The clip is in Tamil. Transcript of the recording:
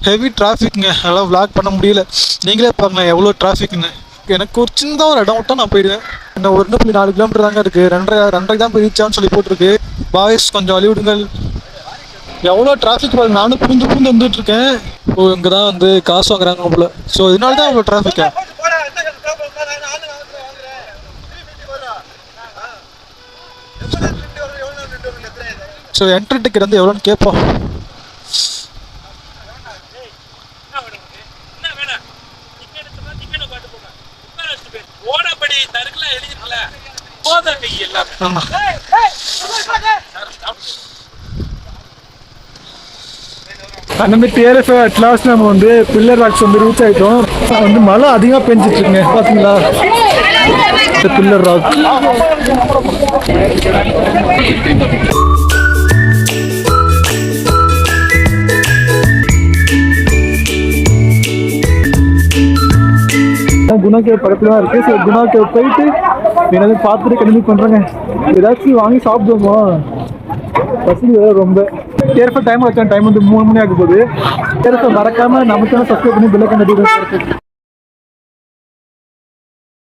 ஹெவி டிராஃபிக்ங்க, அதெல்லாம் விளாக் பண்ண முடியல. நீங்களே பாருங்களேன் எவ்வளோ டிராஃபிக்னு. எனக்கு ஒரு சின்னதாக ஒரு இடம் விட்டா நான் போயிடுவேன். என்ன 1.4 கிலோமீட்டர் தாங்க இருக்குது, 2.5 தான் போய் ரீச் ஆகும்னு சொல்லி போட்டிருக்கு. பாய்ஸ் கொஞ்சம் வழிவிடுங்கள். எவ்வளோ டிராஃபிக் பாருங்க, நானும் புரிந்து வந்துட்டு இருக்கேன். ஓ, இங்கே தான் வந்து காசு வாங்குறாங்க போல. ஸோ இதனால தான் அவ்வளோ டிராஃபிக்கா. ஸோ என்ட்ரி டிக்கெட் வந்து எவ்வளோன்னு கேட்போம். அந்த மாதிரி டிஆர்எஃப் அட்லாஸ்ட் நம்ம வந்து பில்லர் ராக்ஸ் வந்து ரீச் ஆகிட்டோம். வந்து மழை அதிகமாக பெஞ்சிட்டு இருக்குங்க பார்த்தீங்களா, பில்லர் ராக். குணா கேவ் பக்கத்துல தான் இருக்குது. ஸோ குணா கேவ் போயிட்டு என்னது பார்த்துட்டு கண்டினியூ பண்ணுறேங்க. ஏதாச்சும் வாங்கி சாப்பிடுவோமா, பசி வேறு ரொம்ப. கேர்ஃபுல் டைம் வச்சா டைம் வந்து 3 மணி ஆக போகுது. கேர்ஃபுல் மறக்காமல் நமக்கு சப்ஸ்கிரைப் பண்ணி பெல் ஐகான் தட்டி